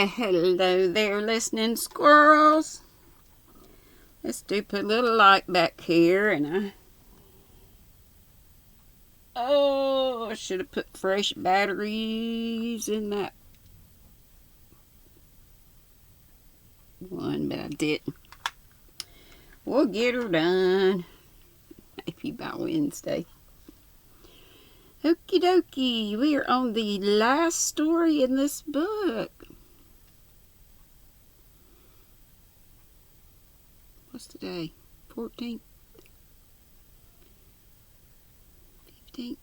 Well, hello there, listening squirrels. Let's put a little light back here, and I should have put fresh batteries in that one, but I didn't. We'll get her done, maybe by Wednesday. Okie dokie, we are on the last story in this book. What's today? 14th? 15th?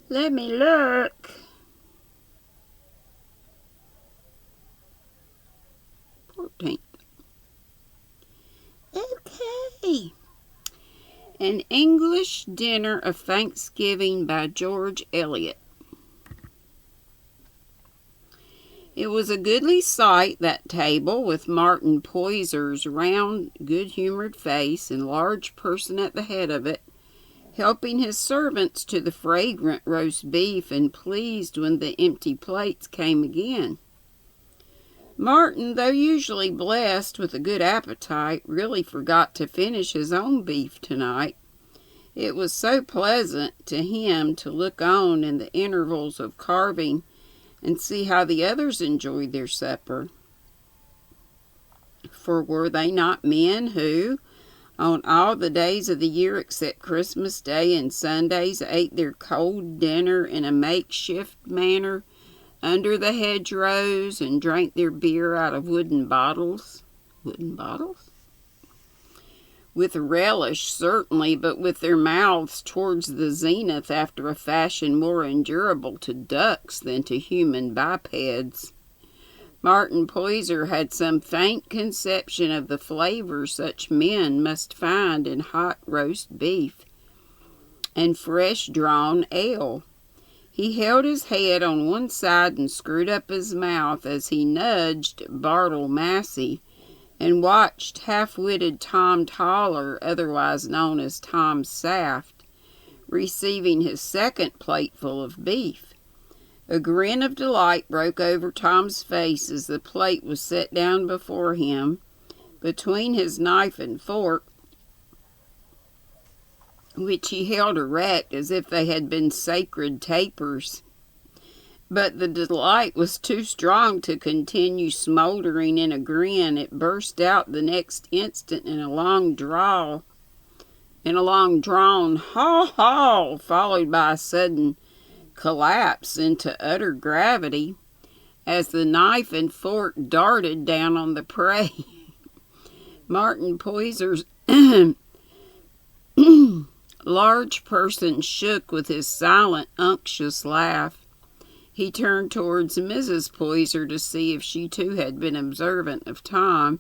Let me look. 14th. Okay. An English Dinner of Thanksgiving by George Eliot. It was a goodly sight, that table, with Martin Poyser's round, good-humored face and large person at the head of it, helping his servants to the fragrant roast beef, and pleased when the empty plates came again. Martin, though usually blessed with a good appetite, really forgot to finish his own beef tonight. It was so pleasant to him to look on in the intervals of carving and see how the others enjoyed their supper. For were they not men who, on all the days of the year except Christmas Day and Sundays, ate their cold dinner in a makeshift manner under the hedgerows and drank their beer out of wooden bottles? Wooden bottles? With relish, certainly, but with their mouths towards the zenith after a fashion more endurable to ducks than to human bipeds. Martin Poyser had some faint conception of the flavor such men must find in hot roast beef and fresh-drawn ale. He held his head on one side and screwed up his mouth as he nudged Bartle Massey and watched half-witted Tom Toller, otherwise known as Tom Saft, receiving his second plateful of beef. A grin of delight broke over Tom's face as the plate was set down before him, between his knife and fork, which he held erect as if they had been sacred tapers. But the delight was too strong to continue smoldering in a grin. It burst out the next instant in a long drawn haw-haw, followed by a sudden collapse into utter gravity as the knife and fork darted down on the prey. Martin Poyser's large person shook with his silent, unctuous laugh. He turned towards Mrs. Poyser to see if she too had been observant of Tom,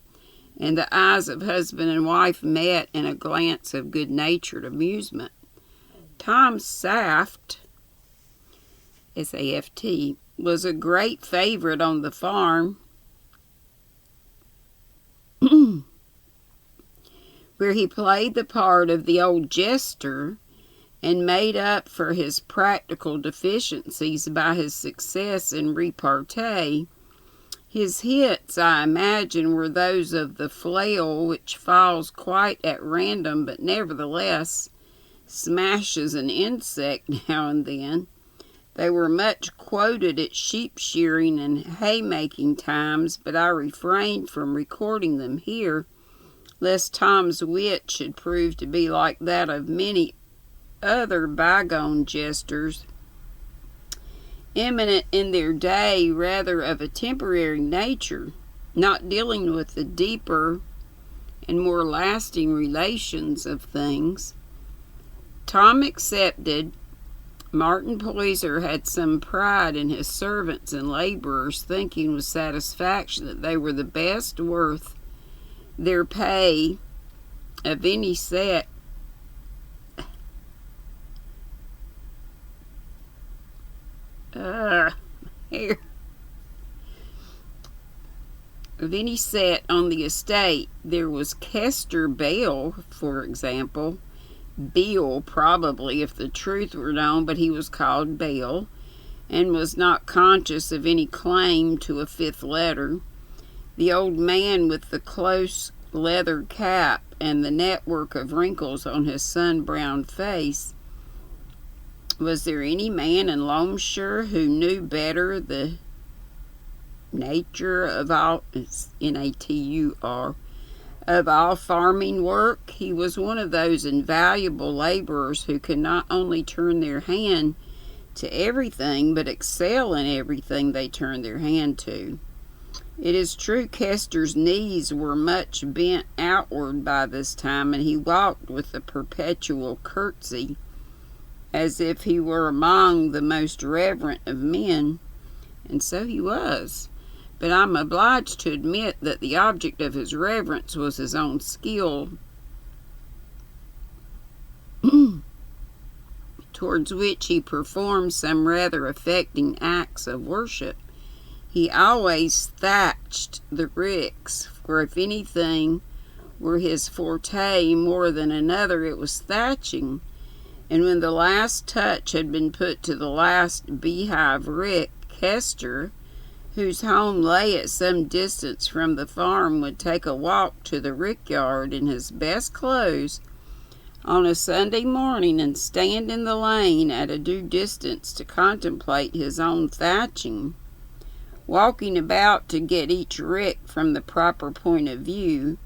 and the eyes of husband and wife met in a glance of good-natured amusement. Tom Saft, S-A-F-T, was a great favorite on the farm, where he played the part of the old jester and made up for his practical deficiencies by his success in repartee. His hits, I imagine, were those of the flail, which falls quite at random, but nevertheless smashes an insect now and then. They were much quoted at sheep shearing and haymaking times, but I refrained from recording them here, lest Tom's wit should prove to be like that of many other bygone jesters, eminent in their day, rather of a temporary nature, not dealing with the deeper and more lasting relations of things. Tom accepted. Martin Poyser had some pride in his servants and laborers, thinking with satisfaction that they were the best worth their pay of any set. Here. Of any set on the estate. There was Kester Bale, for example, Bill, probably, if the truth were known, but he was called Bill, and was not conscious of any claim to a fifth letter. The old man with the close leather cap and the network of wrinkles on his sun-browned face. Was there any man in Loamshire who knew better the nature of all, Natur, of all farming work? He was one of those invaluable laborers who can not only turn their hand to everything, but excel in everything they turn their hand to. It is true Kester's knees were much bent outward by this time, and he walked with a perpetual curtsy, as if he were among the most reverent of men, and so he was. But I'm obliged to admit that the object of his reverence was his own skill, towards which he performed some rather affecting acts of worship. He always thatched the ricks, for if anything were his forte more than another, it was thatching. And when the last touch had been put to the last beehive rick, Kester, whose home lay at some distance from the farm, would take a walk to the rickyard in his best clothes on a Sunday morning and stand in the lane at a due distance to contemplate his own thatching, walking about to get each rick from the proper point of view,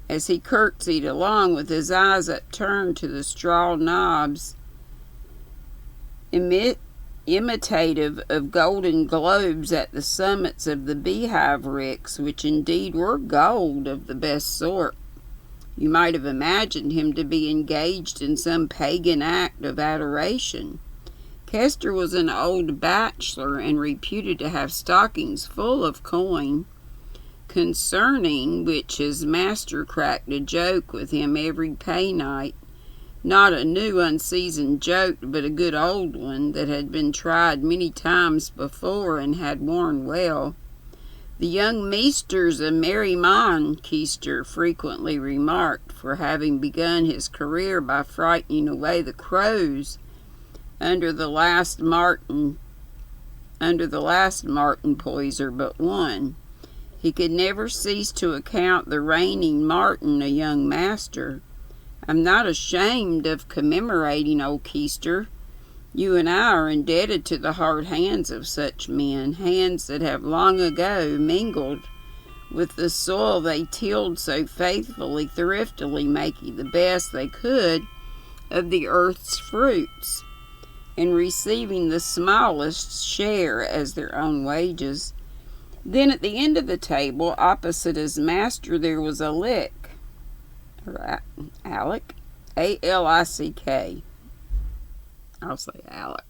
as he curtsied along with his eyes upturned to the straw knobs, imitative of golden globes at the summits of the beehive ricks, which indeed were gold of the best sort. You might have imagined him to be engaged in some pagan act of adoration. Kester was an old bachelor and reputed to have stockings full of coin, concerning which his master cracked a joke with him every pay night, not a new unseasoned joke, but a good old one that had been tried many times before and had worn well. The young meester's a merry mon, Kester frequently remarked, for having begun his career by frightening away the crows under the last martin poiser but one. He could never cease to account the reigning martin a young master. I'm not ashamed of commemorating old Kester. You and I are indebted to the hard hands of such men, hands that have long ago mingled with the soil they tilled so faithfully, thriftily, making the best they could of the earth's fruits, and receiving the smallest share as their own wages. Then at the end of the table, opposite his master, there was Alec, A-L-I-C-K. I'll say Alec.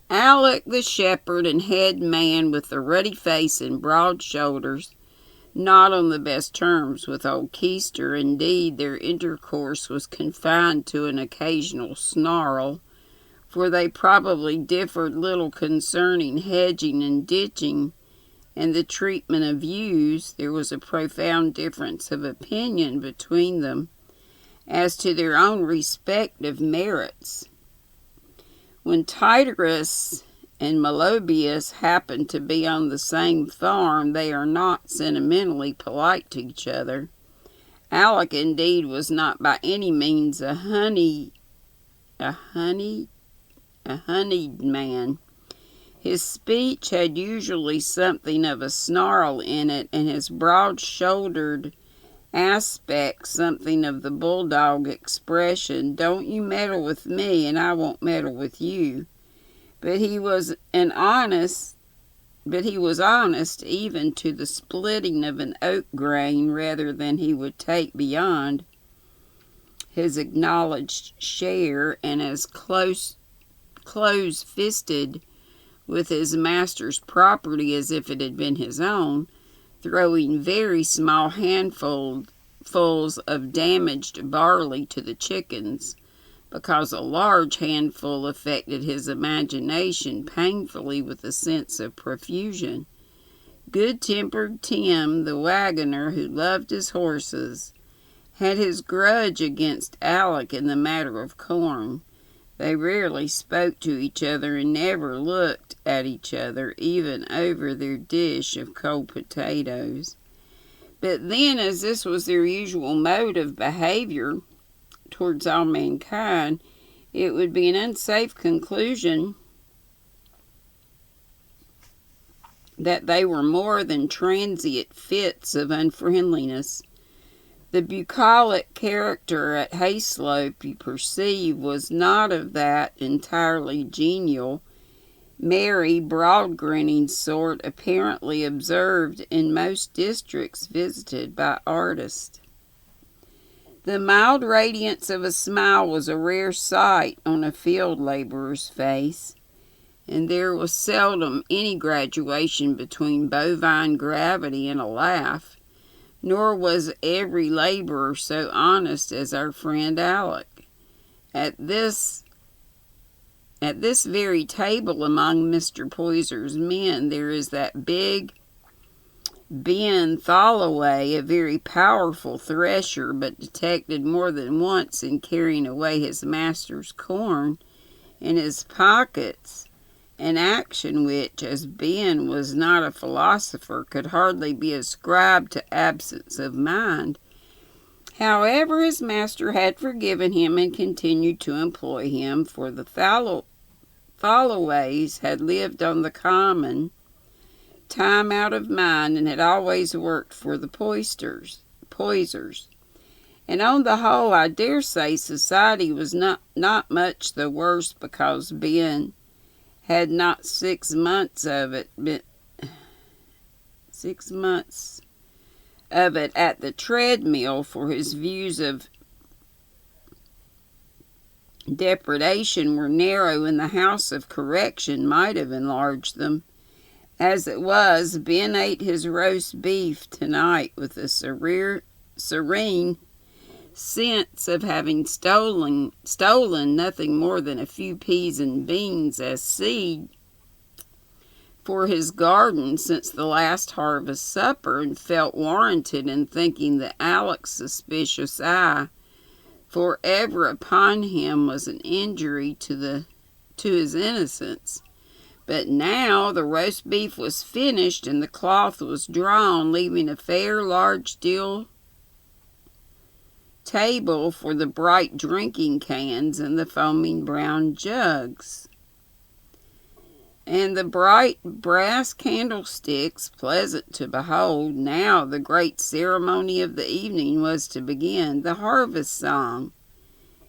Alec the shepherd and head man with the ruddy face and broad shoulders, not on the best terms with old Kester. Indeed, their intercourse was confined to an occasional snarl, for they probably differed little concerning hedging and ditching and the treatment of ewes. There was a profound difference of opinion between them as to their own respective merits. When Tityrus and Melobius happen to be on the same farm, they are not sentimentally polite to each other. Alec, indeed, was not by any means a honeyed man. His speech had usually something of a snarl in it, and his broad-shouldered aspect something of the bulldog expression, "Don't you meddle with me, and I won't meddle with you." But he was honest even to the splitting of an oat grain, rather than he would take beyond his acknowledged share, and as close-fisted with his master's property as if it had been his own, throwing very small handfuls of damaged barley to the chickens, because a large handful affected his imagination painfully with a sense of profusion. Good-tempered Tim, the wagoner, who loved his horses, had his grudge against Alec in the matter of corn. They rarely spoke to each other and never looked at each other, even over their dish of cold potatoes. But then, as this was their usual mode of behavior towards all mankind, it would be an unsafe conclusion that they were more than transient fits of unfriendliness. The bucolic character at Hayslope, you perceive, was not of that entirely genial, merry, broad-grinning sort apparently observed in most districts visited by artists. The mild radiance of a smile was a rare sight on a field laborer's face, and there was seldom any graduation between bovine gravity and a laugh, nor was every laborer so honest as our friend Alec. At this very table among Mr. Poyser's men, there is that big Ben Tholoway, a very powerful thresher, but detected more than once in carrying away his master's corn in his pockets, an action which, as Ben was not a philosopher, could hardly be ascribed to absence of mind. However, his master had forgiven him and continued to employ him, for the Tholoways had lived on the common time out of mind, and had always worked for the Poysers. And on the whole, I dare say society was not much the worse because Ben had not 6 months of it at the treadmill, for his views of depredation were narrow, and the house of correction might have enlarged them. As it was, Ben ate his roast beef tonight with a serene sense of having stolen nothing more than a few peas and beans as seed for his garden since the last harvest supper, and felt warranted in thinking that Alec's suspicious eye forever upon him was an injury to his innocence. But now the roast beef was finished and the cloth was drawn, leaving a fair large deal table for the bright drinking cans and the foaming brown jugs. And the bright brass candlesticks, pleasant to behold. Now the great ceremony of the evening was to begin, the harvest song,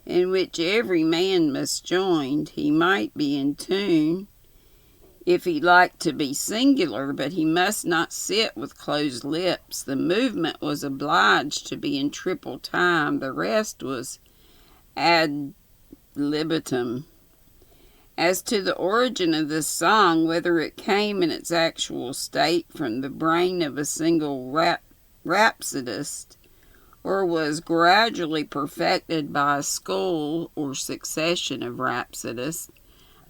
in which every man must join. He might be in tune if he liked to be singular, but he must not sit with closed lips. The movement was obliged to be in triple time. The rest was ad libitum. As to the origin of this song, whether it came in its actual state from the brain of a single rhapsodist, or was gradually perfected by a school or succession of rhapsodists,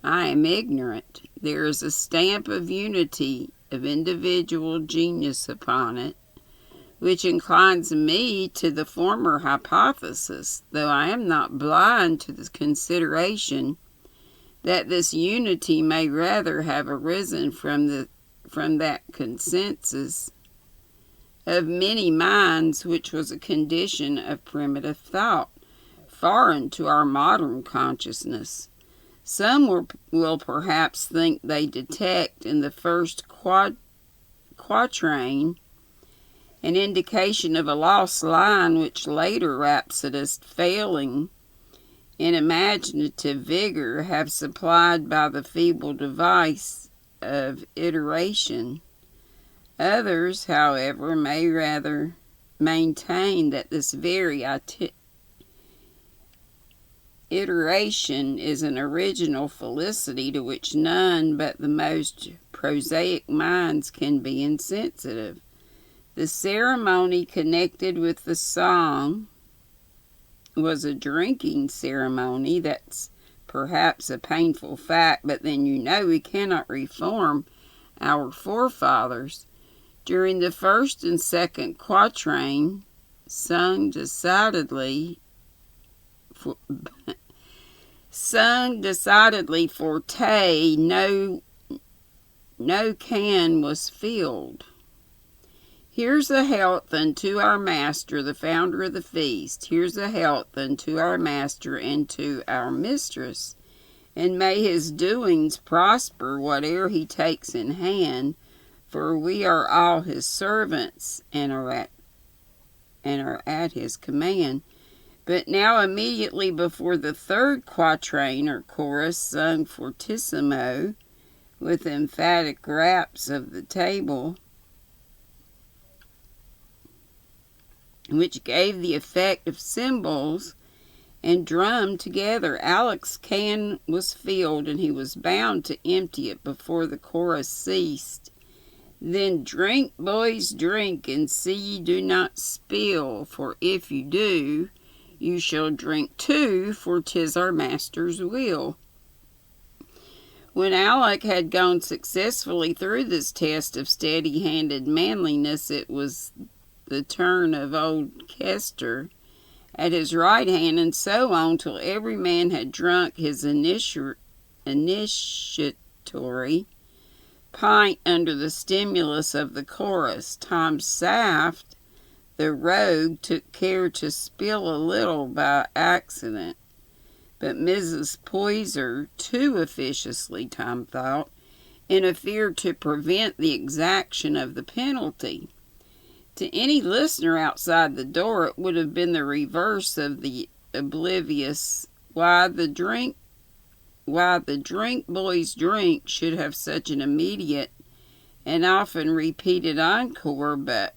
I am ignorant. There is a stamp of unity of individual genius upon it, which inclines me to the former hypothesis, though I am not blind to the consideration that this unity may rather have arisen from that consensus of many minds which was a condition of primitive thought, foreign to our modern consciousness. Some will perhaps think they detect in the first quatrain an indication of a lost line which later rhapsodists, failing in imaginative vigor, have supplied by the feeble device of iteration. Others, however, may rather maintain that this very iteration is an original felicity to which none but the most prosaic minds can be insensitive. The ceremony connected with the song was a drinking ceremony. That's perhaps a painful fact, but then we cannot reform our forefathers. During the first and second quatrains, sung decidedly forte, no can was filled. Here's a health unto our master, the founder of the feast. Here's a health unto our master and to our mistress. And may his doings prosper, whate'er he takes in hand, for we are all his servants and are at his command. But now immediately before the third quatrain or chorus, sung fortissimo, with emphatic raps of the table, which gave the effect of cymbals and drum together, Alec's can was filled, and he was bound to empty it before the chorus ceased. Then drink, boys, drink, and see ye do not spill, for if you do, you shall drink too, for 'tis our master's will. When Alec had gone successfully through this test of steady-handed manliness, it was the turn of old Kester at his right hand, and so on till every man had drunk his initiatory pint under the stimulus of the chorus. Tom Saft, the rogue, took care to spill a little by accident, but Mrs. Poyser, too officiously, Tom thought, interfered to prevent the exaction of the penalty. To any listener outside the door, it would have been the reverse of the oblivious, why the drink, boys, drink, should have such an immediate and often repeated encore, but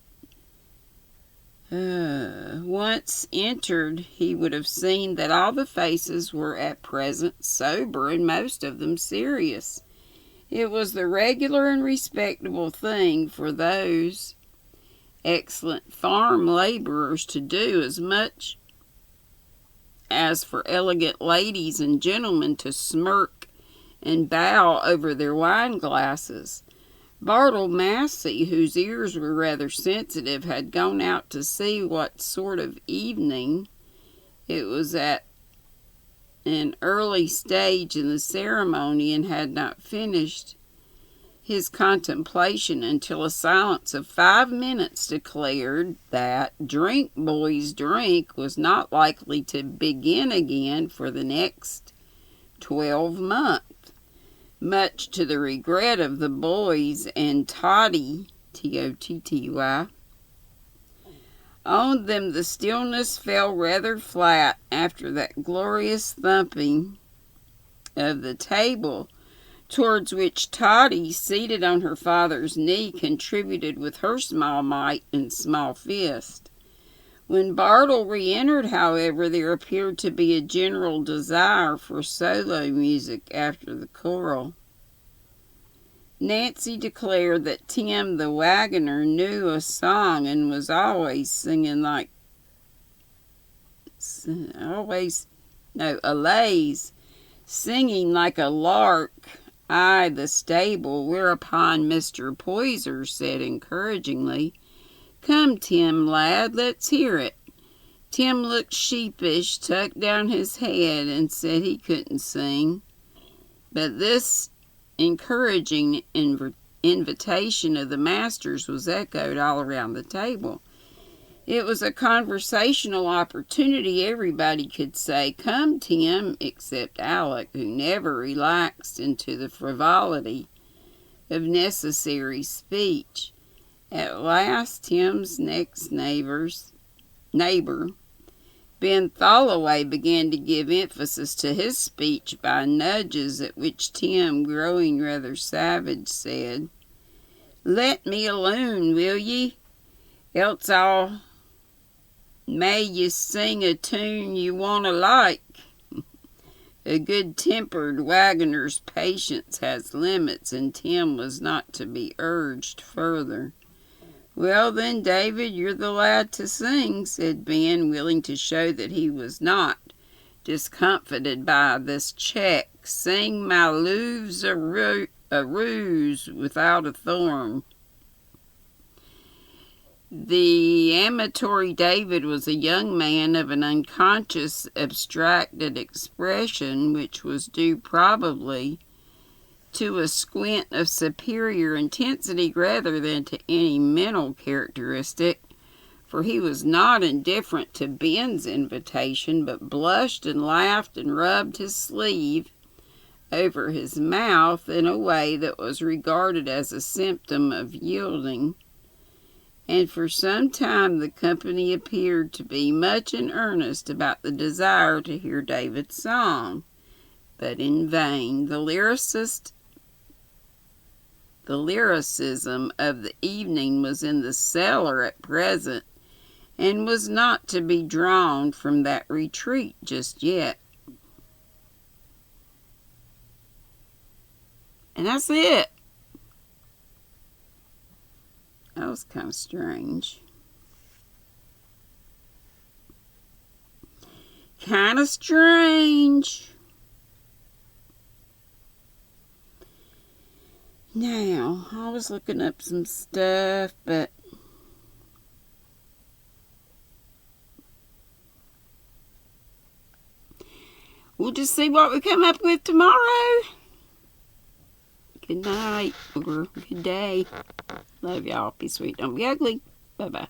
once entered, he would have seen that all the faces were at present sober, and most of them serious. It was the regular and respectable thing for those excellent farm laborers to do, as much as for elegant ladies and gentlemen to smirk and bow over their wine glasses. Bartle Massey, whose ears were rather sensitive, had gone out to see what sort of evening it was at an early stage in the ceremony, and had not finished his contemplation until a silence of 5 minutes declared that drink, boys, drink was not likely to begin again for the next 12 months, much to the regret of the boys and Toddy, Totty. On them the stillness fell rather flat after that glorious thumping of the table, towards which Toddy, seated on her father's knee, contributed with her small might and small fist. When Bartle re-entered, however, there appeared to be a general desire for solo music after the choral. Nancy declared that Tim the wagoner knew a song and was always singing like singing like a lark, the stable, whereupon Mr. Poyser said encouragingly, "Come, Tim, lad, let's hear it." Tim looked sheepish, tucked down his head, and said he couldn't sing. But this encouraging invitation of the master's was echoed all around the table. It was a conversational opportunity. Everybody could say, "Come, Tim," except Alec, who never relaxed into the frivolity of necessary speech. At last, Tim's next neighbor, Ben Tholoway, began to give emphasis to his speech by nudges, at which Tim, growing rather savage, said, "Let me alone, will ye? Else I'll may ye sing a tune you wanna like." A good-tempered wagoner's patience has limits, and Tim was not to be urged further. "Well then, David, you're the lad to sing," said Ben, willing to show that he was not discomfited by this check. "Sing my Louv's a rose without a thorn." The amatory David was a young man of an unconscious, abstracted expression, which was due probably to a squint of superior intensity rather than to any mental characteristic, for he was not indifferent to Ben's invitation, but blushed and laughed and rubbed his sleeve over his mouth in a way that was regarded as a symptom of yielding. And for some time the company appeared to be much in earnest about the desire to hear David's song, but in vain. The lyricism of the evening was in the cellar at present, and was not to be drawn from that retreat just yet. And that's it. That was kind of strange. Kind of strange. Now, I was looking up some stuff, but we'll just see what we come up with tomorrow. Good night or good day. Love y'all. Be sweet. Don't be ugly. Bye-bye.